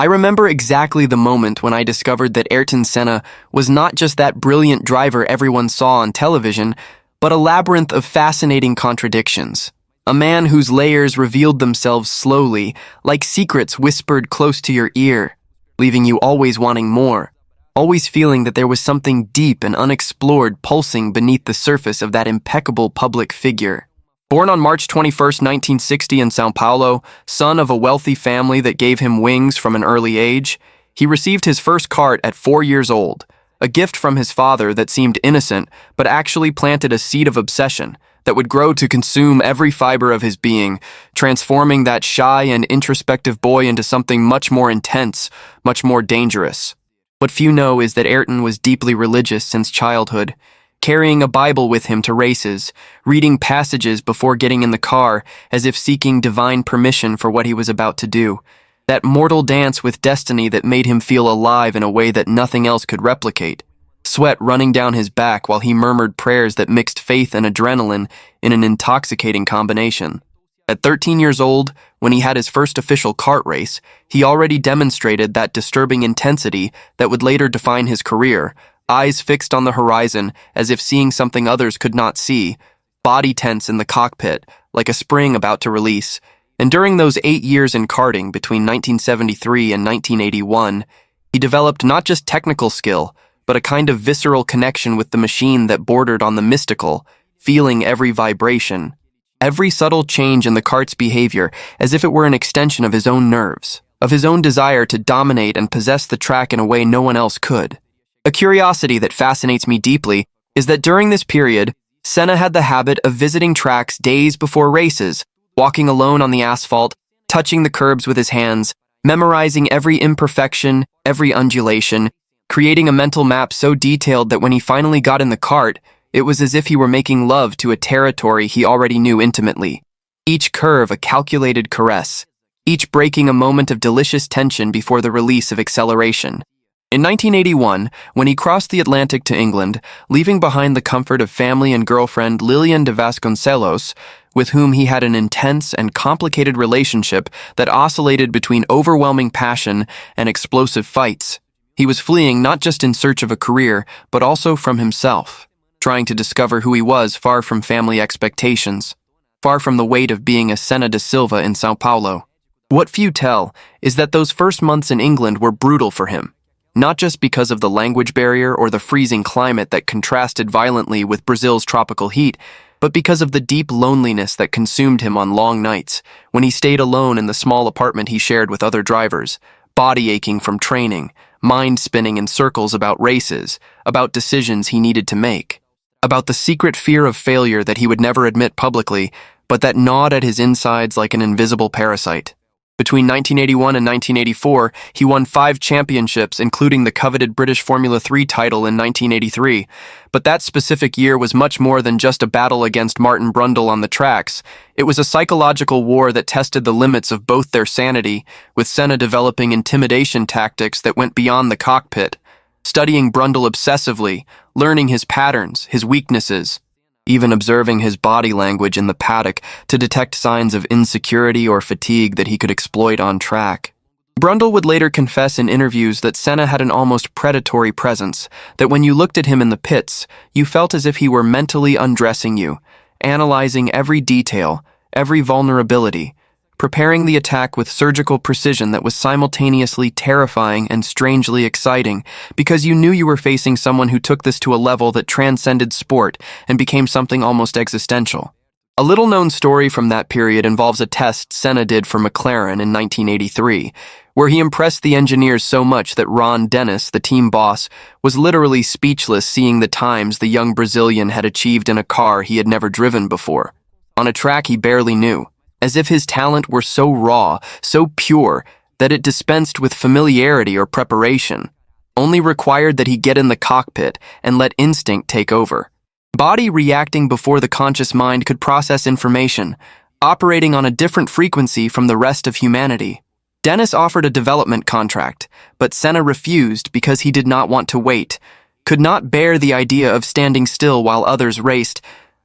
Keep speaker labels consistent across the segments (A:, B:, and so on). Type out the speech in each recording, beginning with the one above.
A: I remember exactly the moment when I discovered that Ayrton Senna was not just that brilliant driver everyone saw on television, but a labyrinth of fascinating contradictions. A man whose layers revealed themselves slowly, like secrets whispered close to your ear, leaving you always wanting more, always feeling that there was something deep and unexplored pulsing beneath the surface of that impeccable public figure. Born on March 21st, 1960 in São Paulo, son of a wealthy family that gave him wings from an early age, he received his first kart at 4 years old, a gift from his father that seemed innocent but actually planted a seed of obsession that would grow to consume every fiber of his being, transforming that shy and introspective boy into something much more intense, much more dangerous. What few know is that Ayrton was deeply religious since childhood, carrying a Bible with him to races, reading passages before getting in the car as if seeking divine permission for what he was about to do. That mortal dance with destiny that made him feel alive in a way that nothing else could replicate. Sweat running down his back while he murmured prayers that mixed faith and adrenaline in an intoxicating combination. At 13 years old, when he had his first official kart race, he already demonstrated that disturbing intensity that would later define his career, eyes fixed on the horizon as if seeing something others could not see, body tense in the cockpit, like a spring about to release. And during those 8 years in karting between 1973 and 1981, he developed not just technical skill, but a kind of visceral connection with the machine that bordered on the mystical, feeling every vibration, every subtle change in the kart's behavior as if it were an extension of his own nerves, of his own desire to dominate and possess the track in a way no one else could. A curiosity that fascinates me deeply is that during this period, Senna had the habit of visiting tracks days before races, walking alone on the asphalt, touching the curbs with his hands, memorizing every imperfection, every undulation, creating a mental map so detailed that when he finally got in the kart, it was as if he were making love to a territory he already knew intimately. Each curve a calculated caress, each breaking a moment of delicious tension before the release of acceleration. In 1981, when he crossed the Atlantic to England, leaving behind the comfort of family and girlfriend Lilian de Vasconcelos, with whom he had an intense and complicated relationship that oscillated between overwhelming passion and explosive fights, he was fleeing not just in search of a career, but also from himself, trying to discover who he was far from family expectations, far from the weight of being a Senna da Silva in São Paulo. What few tell is that those first months in England were brutal for him. Not just because of the language barrier or the freezing climate that contrasted violently with Brazil's tropical heat, but because of the deep loneliness that consumed him on long nights, when he stayed alone in the small apartment he shared with other drivers, body aching from training, mind spinning in circles about races, about decisions he needed to make, about the secret fear of failure that he would never admit publicly, but that gnawed at his insides like an invisible parasite. Between 1981 and 1984, he won 5 championships, including the coveted British Formula 3 title in 1983. But that specific year was much more than just a battle against Martin Brundle on the tracks. It was a psychological war that tested the limits of both their sanity, with Senna developing intimidation tactics that went beyond the cockpit, studying Brundle obsessively, learning his patterns, his weaknesses, even observing his body language in the paddock to detect signs of insecurity or fatigue that he could exploit on track. Brundle would later confess in interviews that Senna had an almost predatory presence, that when you looked at him in the pits, you felt as if he were mentally undressing you, analyzing every detail, every vulnerability, preparing the attack with surgical precision that was simultaneously terrifying and strangely exciting, because you knew you were facing someone who took this to a level that transcended sport and became something almost existential. A little-known story from that period involves a test Senna did for McLaren in 1983, where he impressed the engineers so much that Ron Dennis, the team boss, was literally speechless seeing the times the young Brazilian had achieved in a car he had never driven before, on a track he barely knew, as if his talent were so raw, so pure, that it dispensed with familiarity or preparation, only required that he get in the cockpit and let instinct take over. Body reacting before the conscious mind could process information, operating on a different frequency from the rest of humanity. Dennis offered a development contract, but Senna refused because he did not want to wait, could not bear the idea of standing still while others raced,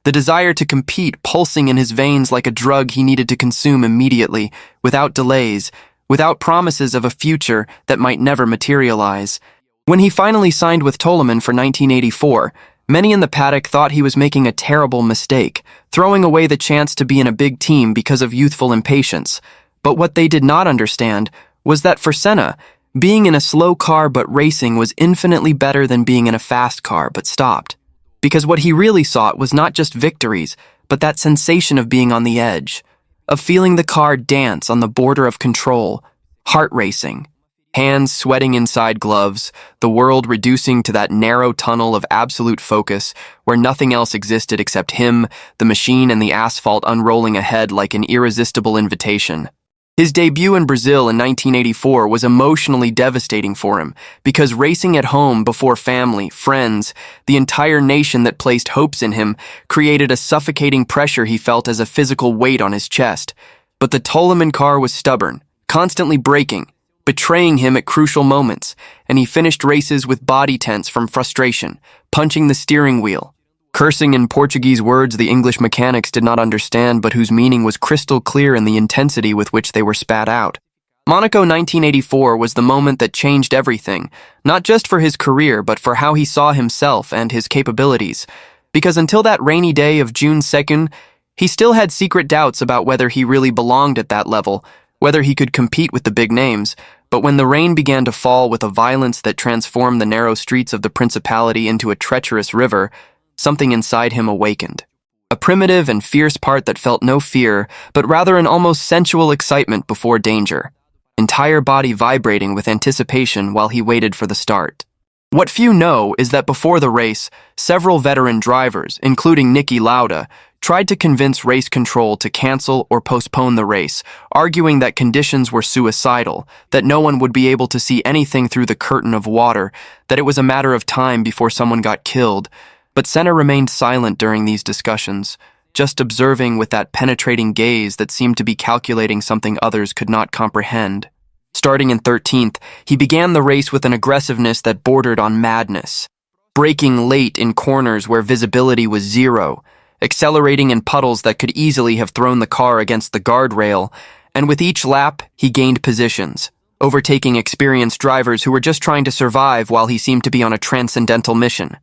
A: the desire to compete pulsing in his veins like a drug he needed to consume immediately, without delays, without promises of a future that might never materialize. When he finally signed with Toleman for 1984, many in the paddock thought he was making a terrible mistake, throwing away the chance to be in a big team because of youthful impatience. But what they did not understand was that for Senna, being in a slow car but racing was infinitely better than being in a fast car but stopped. Because what he really sought was not just victories, but that sensation of being on the edge, of feeling the car dance on the border of control, heart racing, hands sweating inside gloves, the world reducing to that narrow tunnel of absolute focus where nothing else existed except him, the machine, and the asphalt unrolling ahead like an irresistible invitation. His debut in Brazil in 1984 was emotionally devastating for him because racing at home before family, friends, the entire nation that placed hopes in him created a suffocating pressure he felt as a physical weight on his chest. But the Toleman car was stubborn, constantly braking, betraying him at crucial moments, and he finished races with body tense from frustration, punching the steering wheel, cursing in Portuguese words the English mechanics did not understand but whose meaning was crystal clear in the intensity with which they were spat out. Monaco 1984 was the moment that changed everything, not just for his career but for how he saw himself and his capabilities. Because until that rainy day of June 2nd, he still had secret doubts about whether he really belonged at that level, whether he could compete with the big names. But when the rain began to fall with a violence that transformed the narrow streets of the Principality into a treacherous river, something inside him awakened. A primitive and fierce part that felt no fear, but rather an almost sensual excitement before danger, entire body vibrating with anticipation while he waited for the start. What few know is that before the race, several veteran drivers, including Niki Lauda, tried to convince race control to cancel or postpone the race, arguing that conditions were suicidal, that no one would be able to see anything through the curtain of water, that it was a matter of time before someone got killed. But Senna remained silent during these discussions, just observing with that penetrating gaze that seemed to be calculating something others could not comprehend. Starting in 13th, he began the race with an aggressiveness that bordered on madness, braking late in corners where visibility was zero, accelerating in puddles that could easily have thrown the car against the guardrail, and with each lap, he gained positions, overtaking experienced drivers who were just trying to survive while he seemed to be on a transcendental mission.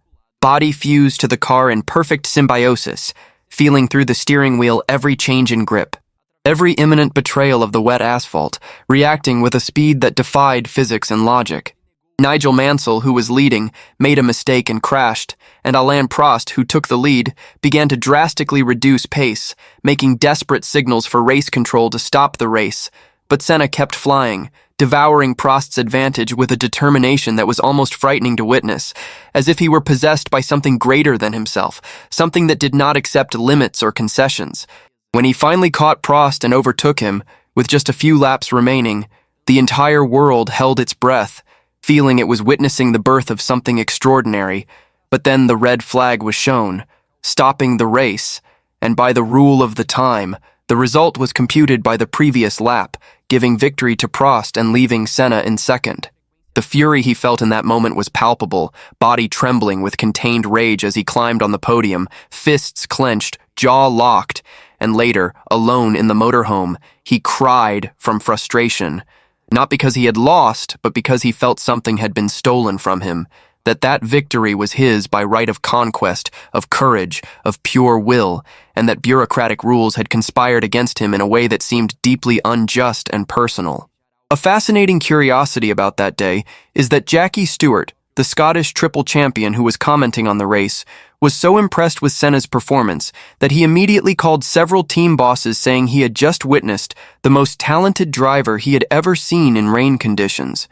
A: Body fused to the car in perfect symbiosis, feeling through the steering wheel every change in grip, every imminent betrayal of the wet asphalt, reacting with a speed that defied physics and logic. Nigel Mansell, who was leading, made a mistake and crashed, and Alain Prost, who took the lead, began to drastically reduce pace, making desperate signals for race control to stop the race. But Senna kept flying, devouring Prost's advantage with a determination that was almost frightening to witness, as if he were possessed by something greater than himself, something that did not accept limits or concessions. When he finally caught Prost and overtook him, with just a few laps remaining, the entire world held its breath, feeling it was witnessing the birth of something extraordinary. But then the red flag was shown, stopping the race, and by the rule of the time, the result was computed by the previous lap, giving victory to Prost and leaving Senna in second. The fury he felt in that moment was palpable, body trembling with contained rage as he climbed on the podium, fists clenched, jaw locked, and later, alone in the motorhome, he cried from frustration, not because he had lost, but because he felt something had been stolen from him, that victory was his by right of conquest, of courage, of pure will, and that bureaucratic rules had conspired against him in a way that seemed deeply unjust and personal. A fascinating curiosity about that day is that Jackie Stewart, the Scottish triple champion who was commenting on the race, was so impressed with Senna's performance that he immediately called several team bosses saying he had just witnessed the most talented driver he had ever seen in rain conditions,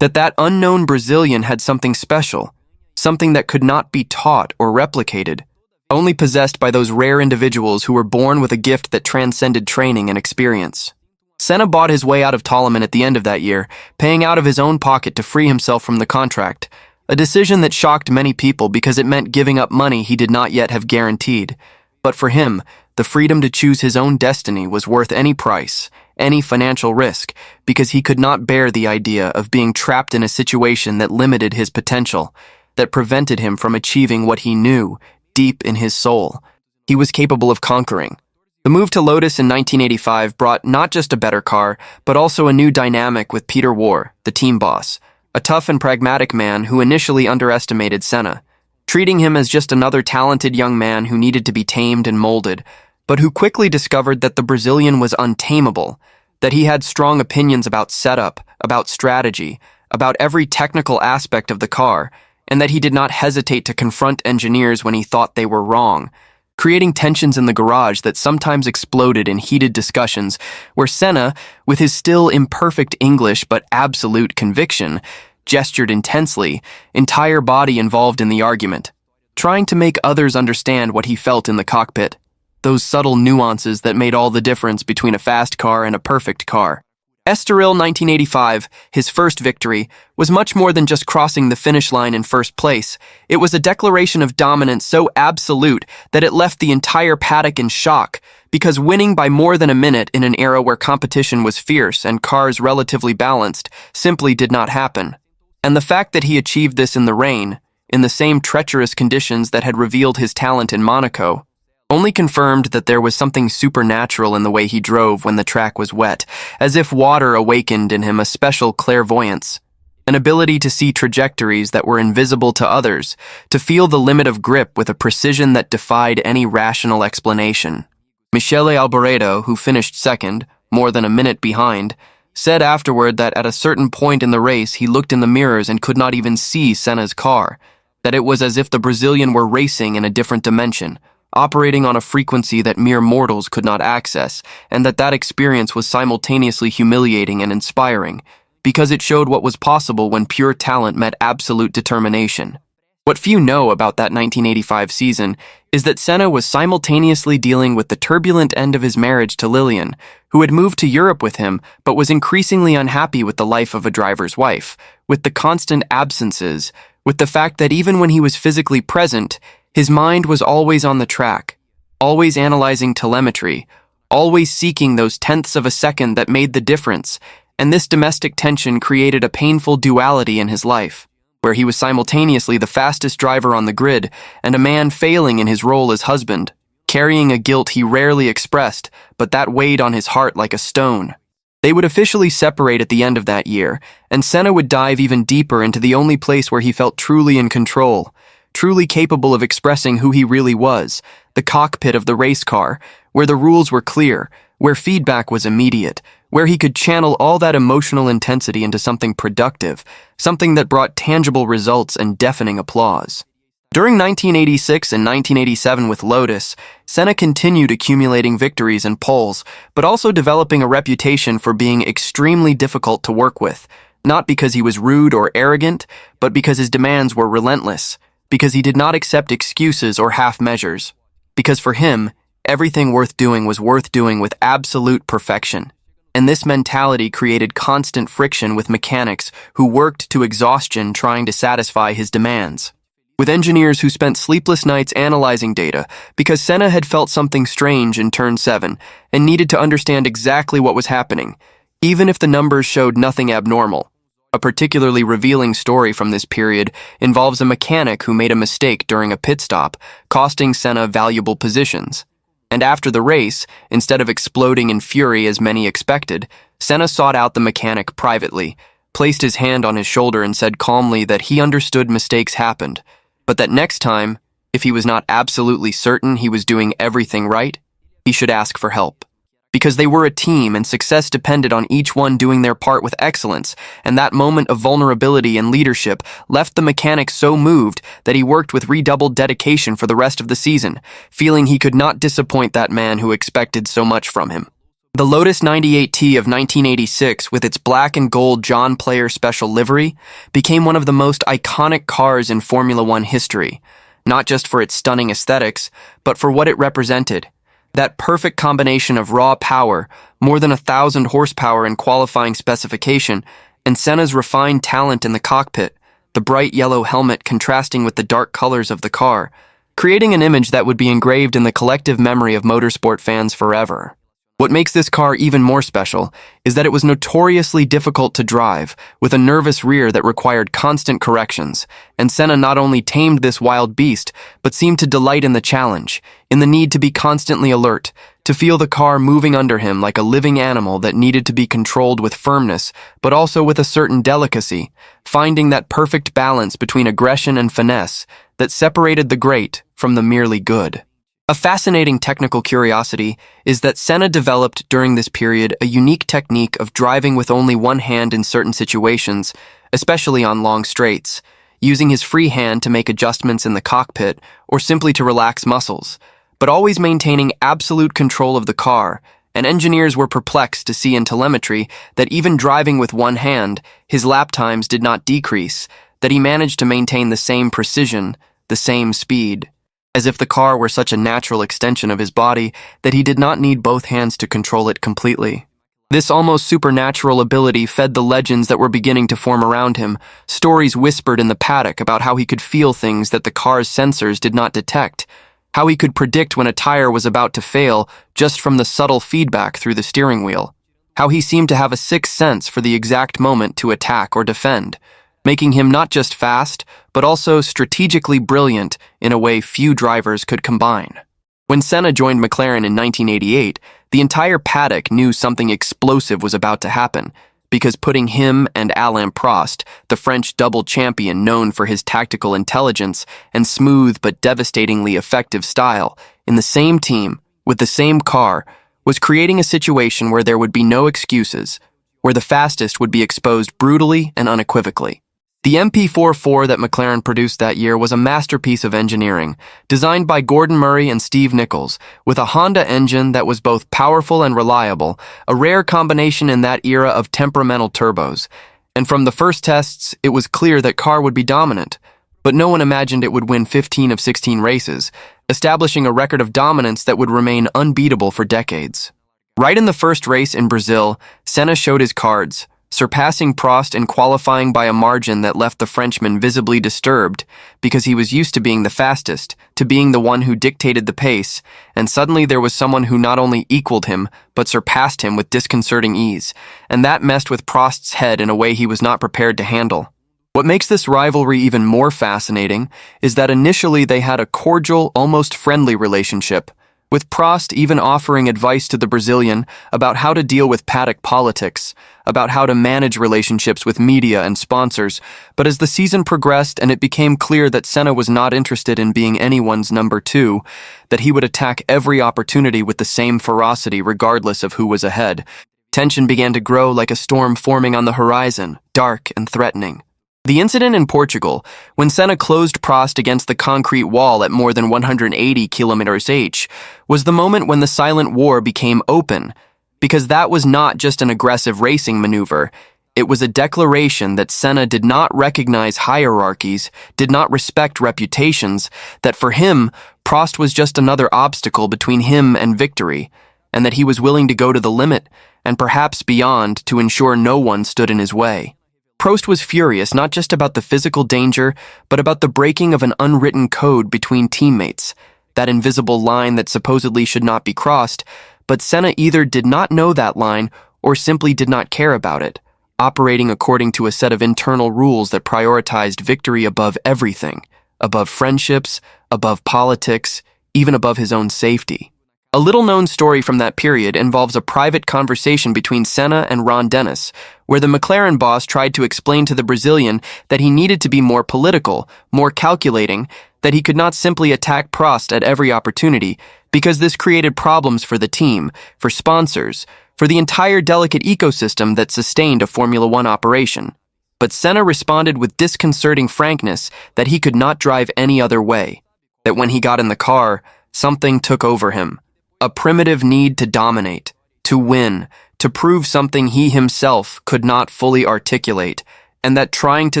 A: that unknown Brazilian had something special, something that could not be taught or replicated, only possessed by those rare individuals who were born with a gift that transcended training and experience. Senna bought his way out of Toleman at the end of that year, paying out of his own pocket to free himself from the contract, a decision that shocked many people because it meant giving up money he did not yet have guaranteed. But for him, the freedom to choose his own destiny was worth any price, any financial risk, because he could not bear the idea of being trapped in a situation that limited his potential, that prevented him from achieving what he knew, deep in his soul, he was capable of conquering. The move to Lotus in 1985 brought not just a better car, but also a new dynamic with Peter War, the team boss, a tough and pragmatic man who initially underestimated Senna, treating him as just another talented young man who needed to be tamed and molded, but who quickly discovered that the Brazilian was untamable, that he had strong opinions about setup, about strategy, about every technical aspect of the car, and that he did not hesitate to confront engineers when he thought they were wrong, creating tensions in the garage that sometimes exploded in heated discussions where Senna, with his still imperfect English but absolute conviction, gestured intensely, entire body involved in the argument, trying to make others understand what he felt in the cockpit, those subtle nuances that made all the difference between a fast car and a perfect car. Estoril 1985, his first victory, was much more than just crossing the finish line in first place. It was a declaration of dominance so absolute that it left the entire paddock in shock, because winning by more than a minute in an era where competition was fierce and cars relatively balanced simply did not happen. And the fact that he achieved this in the rain, in the same treacherous conditions that had revealed his talent in Monaco, only confirmed that there was something supernatural in the way he drove when the track was wet, as if water awakened in him a special clairvoyance, an ability to see trajectories that were invisible to others, to feel the limit of grip with a precision that defied any rational explanation. Michele Alboreto, who finished second, more than a minute behind, said afterward that at a certain point in the race he looked in the mirrors and could not even see Senna's car, that it was as if the Brazilian were racing in a different dimension, operating on a frequency that mere mortals could not access, and that experience was simultaneously humiliating and inspiring, because it showed what was possible when pure talent met absolute determination. What few know about that 1985 season is that Senna was simultaneously dealing with the turbulent end of his marriage to Lillian, who had moved to Europe with him but was increasingly unhappy with the life of a driver's wife, with the constant absences, with the fact that even when he was physically present, his mind was always on the track, always analyzing telemetry, always seeking those tenths of a second that made the difference, and this domestic tension created a painful duality in his life, where he was simultaneously the fastest driver on the grid and a man failing in his role as husband, carrying a guilt he rarely expressed, but that weighed on his heart like a stone. They would officially separate at the end of that year, and Senna would dive even deeper into the only place where he felt truly in control, truly capable of expressing who he really was, the cockpit of the race car, where the rules were clear, where feedback was immediate, where he could channel all that emotional intensity into something productive, something that brought tangible results and deafening applause. During 1986 and 1987 with Lotus, Senna continued accumulating victories and poles, but also developing a reputation for being extremely difficult to work with, not because he was rude or arrogant, but because his demands were relentless, because he did not accept excuses or half measures, because for him, everything worth doing was worth doing with absolute perfection. And this mentality created constant friction with mechanics who worked to exhaustion trying to satisfy his demands, with engineers who spent sleepless nights analyzing data because Senna had felt something strange in turn 7 and needed to understand exactly what was happening, even if the numbers showed nothing abnormal. A particularly revealing story from this period involves a mechanic who made a mistake during a pit stop, costing Senna valuable positions. And after the race, instead of exploding in fury as many expected, Senna sought out the mechanic privately, placed his hand on his shoulder and said calmly that he understood mistakes happened, but that next time, if he was not absolutely certain he was doing everything right, he should ask for help. Because they were a team and success depended on each one doing their part with excellence, and that moment of vulnerability and leadership left the mechanic so moved that he worked with redoubled dedication for the rest of the season, feeling he could not disappoint that man who expected so much from him. The Lotus 98T of 1986, with its black and gold John Player special livery, became one of the most iconic cars in Formula One history, not just for its stunning aesthetics, but for what it represented. That perfect combination of raw power, more than 1,000 horsepower in qualifying specification, and Senna's refined talent in the cockpit, the bright yellow helmet contrasting with the dark colors of the car, creating an image that would be engraved in the collective memory of motorsport fans forever. What makes this car even more special is that it was notoriously difficult to drive, with a nervous rear that required constant corrections, and Senna not only tamed this wild beast, but seemed to delight in the challenge, in the need to be constantly alert, to feel the car moving under him like a living animal that needed to be controlled with firmness, but also with a certain delicacy, finding that perfect balance between aggression and finesse that separated the great from the merely good. A fascinating technical curiosity is that Senna developed during this period a unique technique of driving with only one hand in certain situations, especially on long straights, using his free hand to make adjustments in the cockpit or simply to relax muscles, but always maintaining absolute control of the car, and engineers were perplexed to see in telemetry that even driving with one hand, his lap times did not decrease, that he managed to maintain the same precision, the same speed, as if the car were such a natural extension of his body that he did not need both hands to control it completely. This almost supernatural ability fed the legends that were beginning to form around him, stories whispered in the paddock about how he could feel things that the car's sensors did not detect, how he could predict when a tire was about to fail just from the subtle feedback through the steering wheel, how he seemed to have a sixth sense for the exact moment to attack or defend, making him not just fast, but also strategically brilliant in a way few drivers could combine. When Senna joined McLaren in 1988, the entire paddock knew something explosive was about to happen, because putting him and Alain Prost, the French double champion known for his tactical intelligence and smooth but devastatingly effective style, in the same team, with the same car, was creating a situation where there would be no excuses, where the fastest would be exposed brutally and unequivocally. The MP44 that McLaren produced that year was a masterpiece of engineering, designed by Gordon Murray and Steve Nichols, with a Honda engine that was both powerful and reliable, a rare combination in that era of temperamental turbos. And from the first tests, it was clear that car would be dominant, but no one imagined it would win 15 of 16 races, establishing a record of dominance that would remain unbeatable for decades. Right in the first race in Brazil, Senna showed his cards, surpassing Prost in qualifying by a margin that left the Frenchman visibly disturbed because he was used to being the fastest, to being the one who dictated the pace, and suddenly there was someone who not only equaled him, but surpassed him with disconcerting ease, and that messed with Prost's head in a way he was not prepared to handle. What makes this rivalry even more fascinating is that initially they had a cordial, almost friendly relationship, with Prost even offering advice to the Brazilian about how to deal with paddock politics, about how to manage relationships with media and sponsors. But as the season progressed and it became clear that Senna was not interested in being anyone's number two, that he would attack every opportunity with the same ferocity regardless of who was ahead, tension began to grow like a storm forming on the horizon, dark and threatening. The incident in Portugal, when Senna closed Prost against the concrete wall at more than 180 km/h, was the moment when the silent war became open, because that was not just an aggressive racing maneuver. It was a declaration that Senna did not recognize hierarchies, did not respect reputations, that for him, Prost was just another obstacle between him and victory, and that he was willing to go to the limit, and perhaps beyond, to ensure no one stood in his way. Prost was furious not just about the physical danger, but about the breaking of an unwritten code between teammates, that invisible line that supposedly should not be crossed, but Senna either did not know that line or simply did not care about it, operating according to a set of internal rules that prioritized victory above everything, above friendships, above politics, even above his own safety. A little-known story from that period involves a private conversation between Senna and Ron Dennis, where the McLaren boss tried to explain to the Brazilian that he needed to be more political, more calculating, that he could not simply attack Prost at every opportunity, because this created problems for the team, for sponsors, for the entire delicate ecosystem that sustained a Formula One operation. But Senna responded with disconcerting frankness that he could not drive any other way, that when he got in the car, something took over him. A primitive need to dominate, to win, to prove something he himself could not fully articulate, and that trying to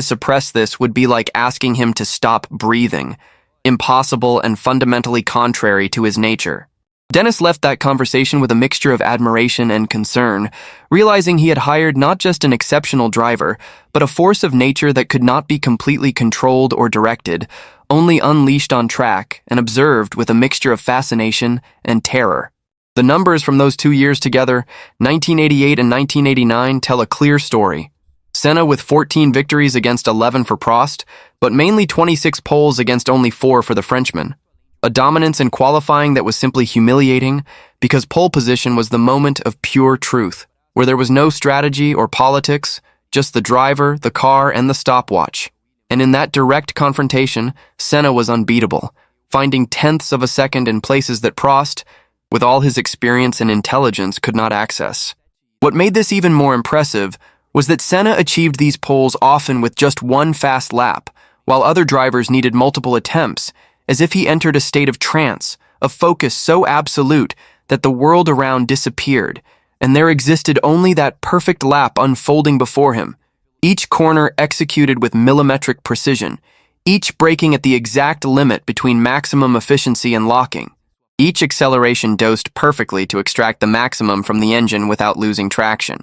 A: suppress this would be like asking him to stop breathing, impossible and fundamentally contrary to his nature. Dennis left that conversation with a mixture of admiration and concern, realizing he had hired not just an exceptional driver, but a force of nature that could not be completely controlled or directed, only unleashed on track and observed with a mixture of fascination and terror. The numbers from those 2 years together, 1988 and 1989, tell a clear story. Senna with 14 victories against 11 for Prost, but mainly 26 poles against only 4 for the Frenchman. A dominance in qualifying that was simply humiliating, because pole position was the moment of pure truth, where there was no strategy or politics, just the driver, the car, and the stopwatch. And in that direct confrontation, Senna was unbeatable, finding tenths of a second in places that Prost, with all his experience and intelligence, could not access. What made this even more impressive was that Senna achieved these poles often with just one fast lap, while other drivers needed multiple attempts, as if he entered a state of trance, of focus so absolute that the world around disappeared, and there existed only that perfect lap unfolding before him, each corner executed with millimetric precision, each braking at the exact limit between maximum efficiency and locking, each acceleration dosed perfectly to extract the maximum from the engine without losing traction.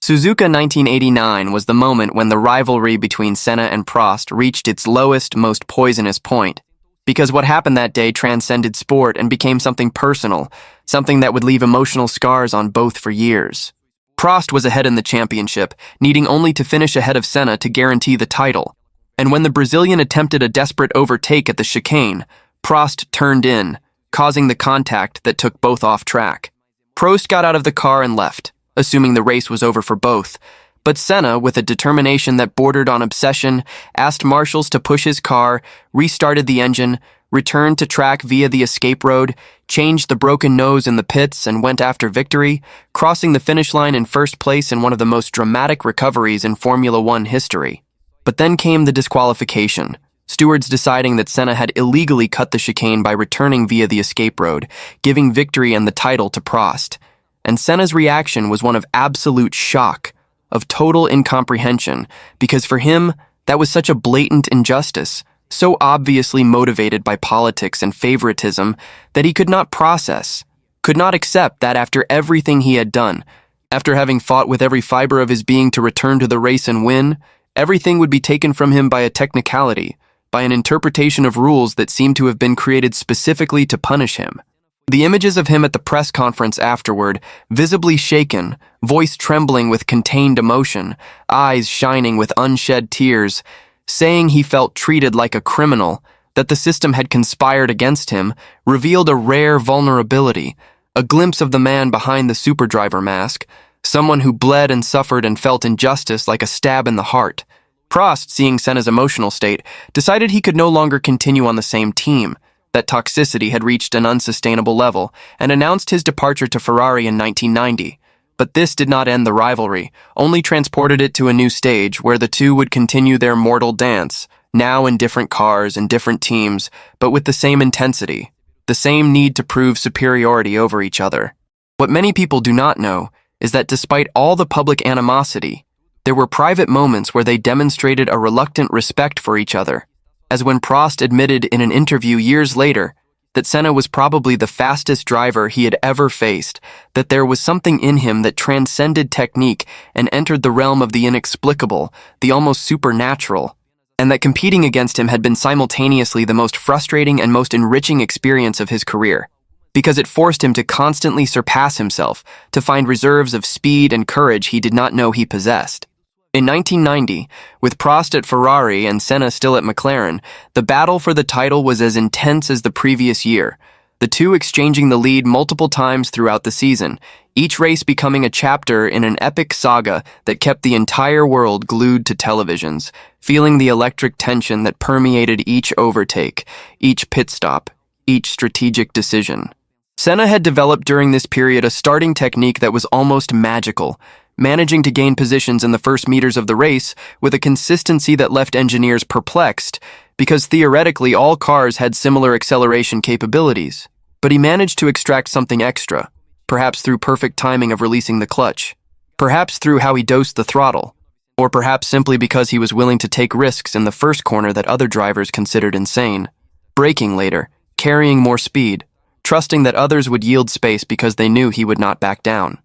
A: Suzuka 1989 was the moment when the rivalry between Senna and Prost reached its lowest, most poisonous point, because what happened that day transcended sport and became something personal, something that would leave emotional scars on both for years. Prost was ahead in the championship, needing only to finish ahead of Senna to guarantee the title, and when the Brazilian attempted a desperate overtake at the chicane, Prost turned in, causing the contact that took both off track. Prost got out of the car and left, assuming the race was over for both, but Senna, with a determination that bordered on obsession, asked marshals to push his car, restarted the engine, returned to track via the escape road, changed the broken nose in the pits, and went after victory, crossing the finish line in first place in one of the most dramatic recoveries in Formula One history. But then came the disqualification, stewards deciding that Senna had illegally cut the chicane by returning via the escape road, giving victory and the title to Prost. And Senna's reaction was one of absolute shock, of total incomprehension, because for him, that was such a blatant injustice, so obviously motivated by politics and favoritism that he could not process, could not accept that after everything he had done, after having fought with every fiber of his being to return to the race and win, everything would be taken from him by a technicality, by an interpretation of rules that seemed to have been created specifically to punish him. The images of him at the press conference afterward, visibly shaken, voice trembling with contained emotion, eyes shining with unshed tears, saying he felt treated like a criminal, that the system had conspired against him, revealed a rare vulnerability, a glimpse of the man behind the superdriver mask, someone who bled and suffered and felt injustice like a stab in the heart. Prost, seeing Senna's emotional state, decided he could no longer continue on the same team, that toxicity had reached an unsustainable level, and announced his departure to Ferrari in 1990. But this did not end the rivalry, only transported it to a new stage where the two would continue their mortal dance, now in different cars and different teams, but with the same intensity, the same need to prove superiority over each other. What many people do not know is that despite all the public animosity, there were private moments where they demonstrated a reluctant respect for each other, as when Prost admitted in an interview years later that Senna was probably the fastest driver he had ever faced, that there was something in him that transcended technique and entered the realm of the inexplicable, the almost supernatural, and that competing against him had been simultaneously the most frustrating and most enriching experience of his career, because it forced him to constantly surpass himself, to find reserves of speed and courage he did not know he possessed. In 1990, with Prost at Ferrari and Senna still at McLaren, the battle for the title was as intense as the previous year, the two exchanging the lead multiple times throughout the season, each race becoming a chapter in an epic saga that kept the entire world glued to televisions, feeling the electric tension that permeated each overtake, each pit stop, each strategic decision. Senna had developed during this period a starting technique that was almost magical, managing to gain positions in the first meters of the race with a consistency that left engineers perplexed, because theoretically all cars had similar acceleration capabilities. But he managed to extract something extra, perhaps through perfect timing of releasing the clutch, perhaps through how he dosed the throttle, or perhaps simply because he was willing to take risks in the first corner that other drivers considered insane, braking later, carrying more speed, trusting that others would yield space because they knew he would not back down.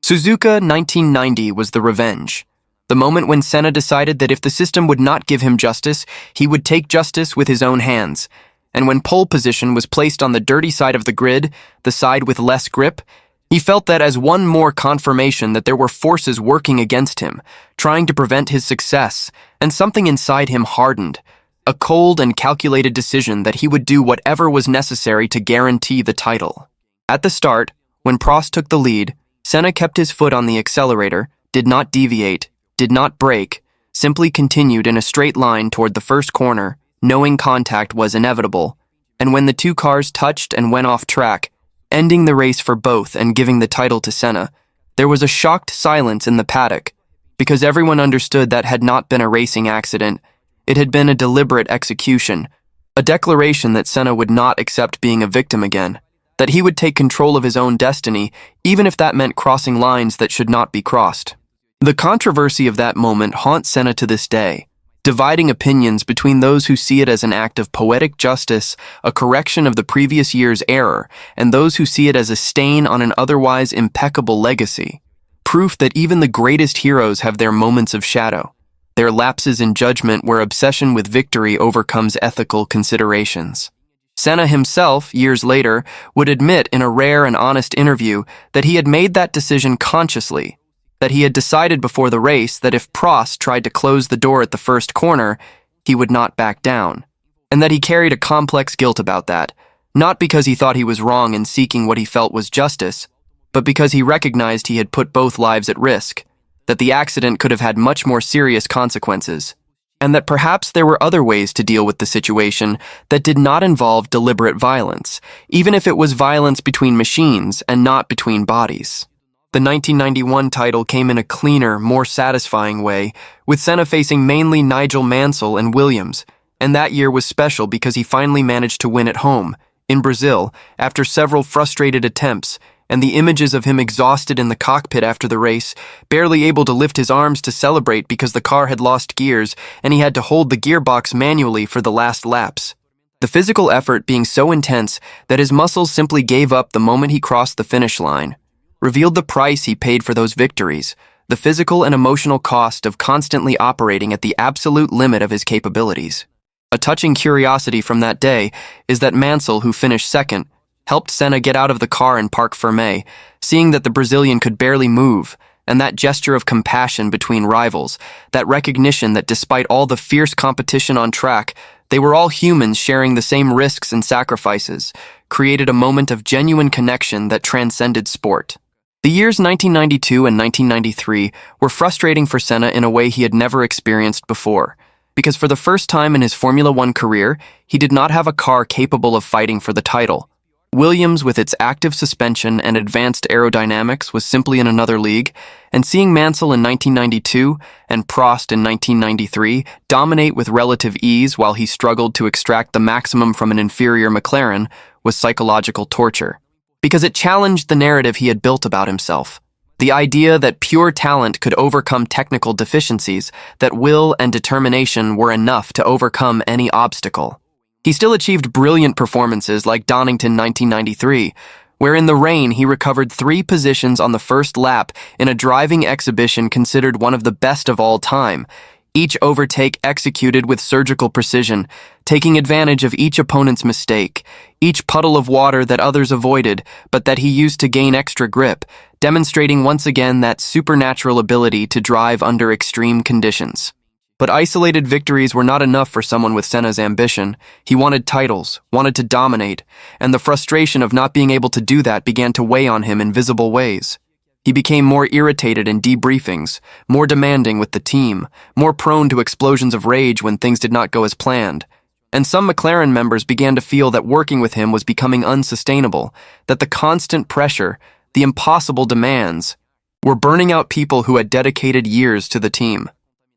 A: Suzuka 1990 was the revenge, the moment when Senna decided that if the system would not give him justice, he would take justice with his own hands, and when pole position was placed on the dirty side of the grid, the side with less grip, He felt that as one more confirmation that there were forces working against him, trying to prevent his success, and something inside him hardened, a cold and calculated decision that he would do whatever was necessary to guarantee the title. At the start, when Prost took the lead, Senna kept his foot on the accelerator, did not deviate, did not brake, simply continued in a straight line toward the first corner, knowing contact was inevitable, and when the two cars touched and went off track, ending the race for both and giving the title to Senna, there was a shocked silence in the paddock, because everyone understood that had not been a racing accident, it had been a deliberate execution, a declaration that Senna would not accept being a victim again, that he would take control of his own destiny, even if that meant crossing lines that should not be crossed. The controversy of that moment haunts Senna to this day, dividing opinions between those who see it as an act of poetic justice, a correction of the previous year's error, and those who see it as a stain on an otherwise impeccable legacy. Proof that even the greatest heroes have their moments of shadow, their lapses in judgment where obsession with victory overcomes ethical considerations. Senna himself, years later, would admit in a rare and honest interview that he had made that decision consciously, that he had decided before the race that if Prost tried to close the door at the first corner, he would not back down, and that he carried a complex guilt about that, not because he thought he was wrong in seeking what he felt was justice, but because he recognized he had put both lives at risk, that the accident could have had much more serious consequences, and that perhaps there were other ways to deal with the situation that did not involve deliberate violence, even if it was violence between machines and not between bodies. The 1991 title came in a cleaner, more satisfying way, with Senna facing mainly Nigel Mansell and Williams, and that year was special because he finally managed to win at home, in Brazil, after several frustrated attempts, and the images of him exhausted in the cockpit after the race, barely able to lift his arms to celebrate because the car had lost gears and he had to hold the gearbox manually for the last laps. The physical effort being so intense that his muscles simply gave up the moment he crossed the finish line, revealed the price he paid for those victories, the physical and emotional cost of constantly operating at the absolute limit of his capabilities. A touching curiosity from that day is that Mansell, who finished second, helped Senna get out of the car in Parc Fermé, seeing that the Brazilian could barely move, and that gesture of compassion between rivals, that recognition that despite all the fierce competition on track, they were all humans sharing the same risks and sacrifices, created a moment of genuine connection that transcended sport. The years 1992 and 1993 were frustrating for Senna in a way he had never experienced before, because for the first time in his Formula One career, he did not have a car capable of fighting for the title. Williams, with its active suspension and advanced aerodynamics, was simply in another league, and seeing Mansell in 1992 and Prost in 1993 dominate with relative ease while he struggled to extract the maximum from an inferior McLaren was psychological torture, because it challenged the narrative he had built about himself. The idea that pure talent could overcome technical deficiencies, that will and determination were enough to overcome any obstacle. He still achieved brilliant performances like Donington 1993, where in the rain he recovered 3 positions on the first lap in a driving exhibition considered one of the best of all time, each overtake executed with surgical precision, taking advantage of each opponent's mistake, each puddle of water that others avoided, but that he used to gain extra grip, demonstrating once again that supernatural ability to drive under extreme conditions. But isolated victories were not enough for someone with Senna's ambition. He wanted titles, wanted to dominate, and the frustration of not being able to do that began to weigh on him in visible ways. He became more irritated in debriefings, more demanding with the team, more prone to explosions of rage when things did not go as planned. And some McLaren members began to feel that working with him was becoming unsustainable, that the constant pressure, the impossible demands, were burning out people who had dedicated years to the team.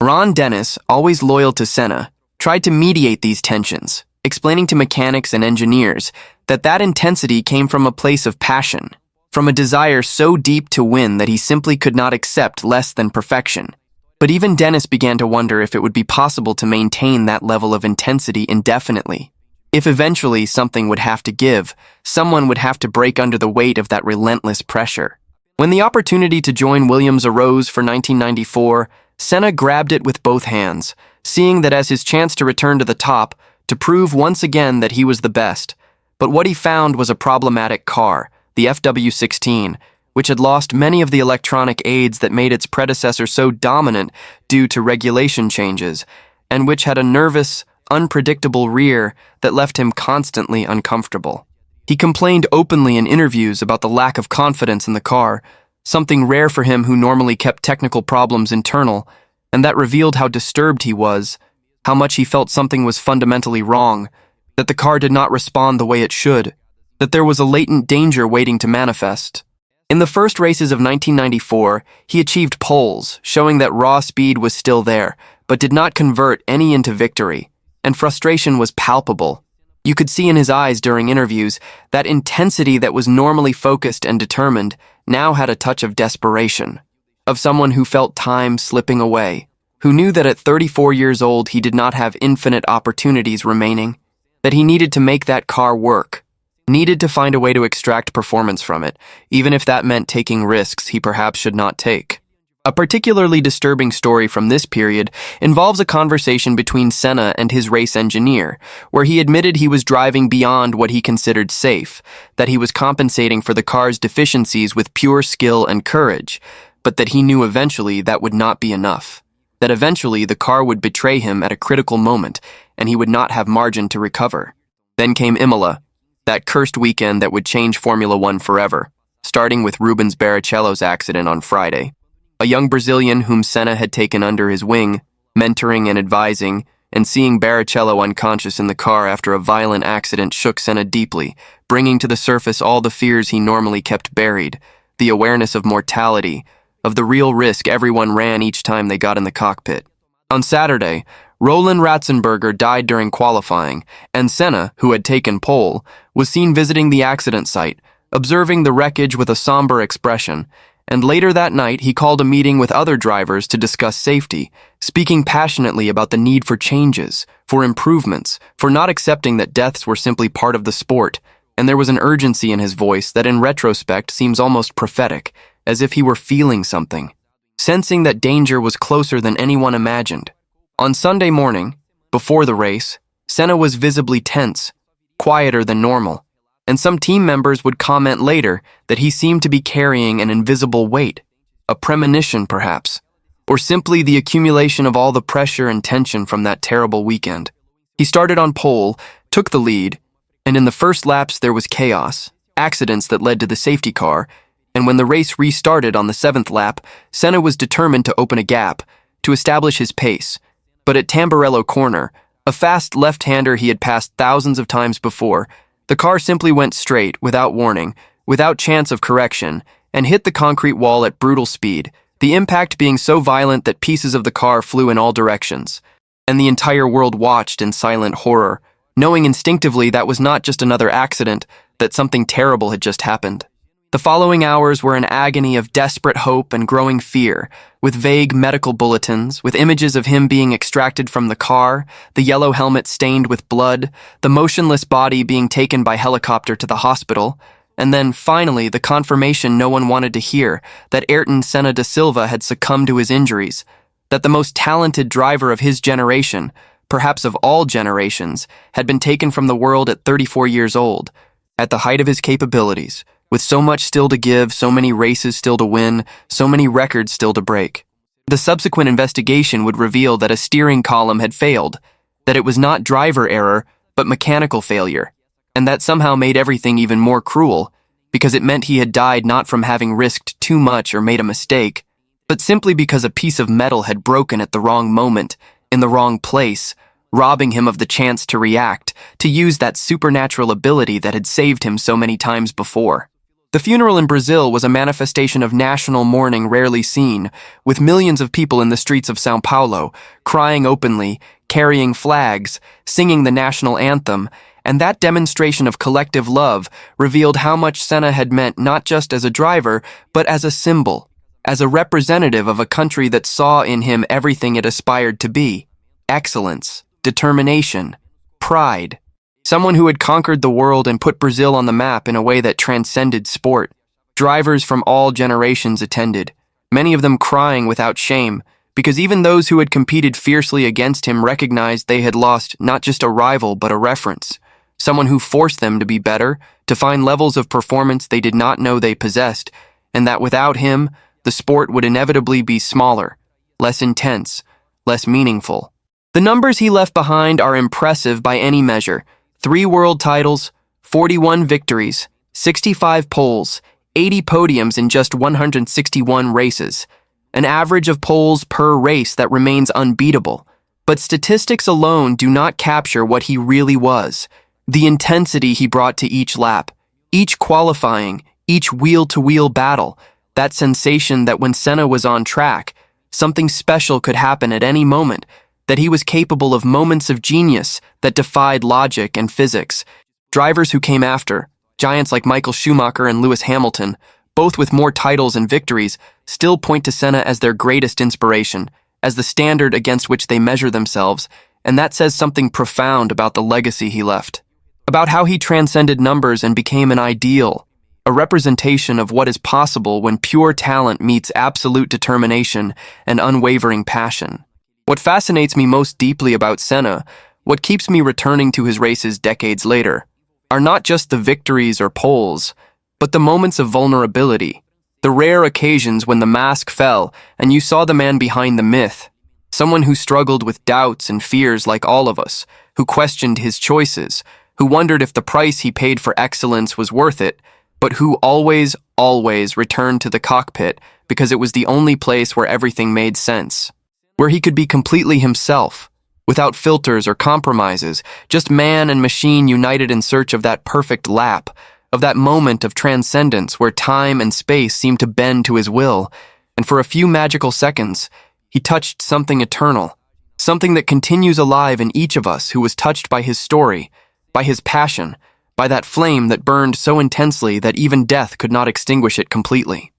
A: Ron Dennis, always loyal to Senna, tried to mediate these tensions, explaining to mechanics and engineers that intensity came from a place of passion, from a desire so deep to win that he simply could not accept less than perfection. But even Dennis began to wonder if it would be possible to maintain that level of intensity indefinitely. If eventually something would have to give, someone would have to break under the weight of that relentless pressure. When the opportunity to join Williams arose for 1994, Senna grabbed it with both hands, seeing that as his chance to return to the top, to prove once again that he was the best. But what he found was a problematic car, the FW16, which had lost many of the electronic aids that made its predecessor so dominant due to regulation changes, and which had a nervous, unpredictable rear that left him constantly uncomfortable. He complained openly in interviews about the lack of confidence in the car, something rare for him who normally kept technical problems internal, and that revealed how disturbed he was, how much he felt something was fundamentally wrong, that the car did not respond the way it should, that there was a latent danger waiting to manifest. In the first races of 1994, he achieved poles, showing that raw speed was still there, but did not convert any into victory, and frustration was palpable. You could see in his eyes during interviews that intensity that was normally focused and determined now had a touch of desperation, of someone who felt time slipping away, who knew that at 34 years old he did not have infinite opportunities remaining, that he needed to make that car work, needed to find a way to extract performance from it, even if that meant taking risks he perhaps should not take. A particularly disturbing story from this period involves a conversation between Senna and his race engineer, where he admitted he was driving beyond what he considered safe, that he was compensating for the car's deficiencies with pure skill and courage, but that he knew eventually that would not be enough, that eventually the car would betray him at a critical moment, and he would not have margin to recover. Then came Imola, that cursed weekend that would change Formula One forever, starting with Rubens Barrichello's accident on Friday. A young Brazilian whom Senna had taken under his wing, mentoring and advising, and seeing Barrichello unconscious in the car after a violent accident shook Senna deeply, bringing to the surface all the fears he normally kept buried, the awareness of mortality, of the real risk everyone ran each time they got in the cockpit. On Saturday, Roland Ratzenberger died during qualifying, and Senna, who had taken pole, was seen visiting the accident site, observing the wreckage with a somber expression, and later that night he called a meeting with other drivers to discuss safety, speaking passionately about the need for changes, for improvements, for not accepting that deaths were simply part of the sport, and there was an urgency in his voice that in retrospect seems almost prophetic, as if he were feeling something, sensing that danger was closer than anyone imagined. On Sunday morning, before the race, Senna was visibly tense, quieter than normal, and some team members would comment later that he seemed to be carrying an invisible weight, a premonition perhaps, or simply the accumulation of all the pressure and tension from that terrible weekend. He started on pole, took the lead, and in the first laps there was chaos, accidents that led to the safety car, and when the race restarted on the 7th lap, Senna was determined to open a gap, to establish his pace. But at Tamburello Corner, a fast left-hander he had passed thousands of times before, the car simply went straight, without warning, without chance of correction, and hit the concrete wall at brutal speed, the impact being so violent that pieces of the car flew in all directions. And the entire world watched in silent horror, knowing instinctively that was not just another accident, that something terrible had just happened. The following hours were an agony of desperate hope and growing fear, with vague medical bulletins, with images of him being extracted from the car, the yellow helmet stained with blood, the motionless body being taken by helicopter to the hospital, and then, finally, the confirmation no one wanted to hear, that Ayrton Senna da Silva had succumbed to his injuries, that the most talented driver of his generation, perhaps of all generations, had been taken from the world at 34 years old, at the height of his capabilities, with so much still to give, so many races still to win, so many records still to break. The subsequent investigation would reveal that a steering column had failed, that it was not driver error, but mechanical failure, and that somehow made everything even more cruel, because it meant he had died not from having risked too much or made a mistake, but simply because a piece of metal had broken at the wrong moment, in the wrong place, robbing him of the chance to react, to use that supernatural ability that had saved him so many times before. The funeral in Brazil was a manifestation of national mourning rarely seen, with millions of people in the streets of São Paulo, crying openly, carrying flags, singing the national anthem, and that demonstration of collective love revealed how much Senna had meant not just as a driver, but as a symbol, as a representative of a country that saw in him everything it aspired to be: excellence, determination, pride. Someone who had conquered the world and put Brazil on the map in a way that transcended sport. Drivers from all generations attended, many of them crying without shame, because even those who had competed fiercely against him recognized they had lost not just a rival but a reference, someone who forced them to be better, to find levels of performance they did not know they possessed, and that without him, the sport would inevitably be smaller, less intense, less meaningful. The numbers he left behind are impressive by any measure. 3 world titles, 41 victories, 65 poles, 80 podiums in just 161 races. An average of poles per race that remains unbeatable. But statistics alone do not capture what he really was. The intensity he brought to each lap, each qualifying, each wheel-to-wheel battle, that sensation that when Senna was on track, something special could happen at any moment, that he was capable of moments of genius that defied logic and physics. Drivers who came after, giants like Michael Schumacher and Lewis Hamilton, both with more titles and victories, still point to Senna as their greatest inspiration, as the standard against which they measure themselves, and that says something profound about the legacy he left, about how he transcended numbers and became an ideal, a representation of what is possible when pure talent meets absolute determination and unwavering passion. What fascinates me most deeply about Senna, what keeps me returning to his races decades later, are not just the victories or poles, but the moments of vulnerability, the rare occasions when the mask fell and you saw the man behind the myth, someone who struggled with doubts and fears like all of us, who questioned his choices, who wondered if the price he paid for excellence was worth it, but who always returned to the cockpit because it was the only place where everything made sense, where he could be completely himself, without filters or compromises, just man and machine united in search of that perfect lap, of that moment of transcendence where time and space seemed to bend to his will, and for a few magical seconds, he touched something eternal, something that continues alive in each of us who was touched by his story, by his passion, by that flame that burned so intensely that even death could not extinguish it completely.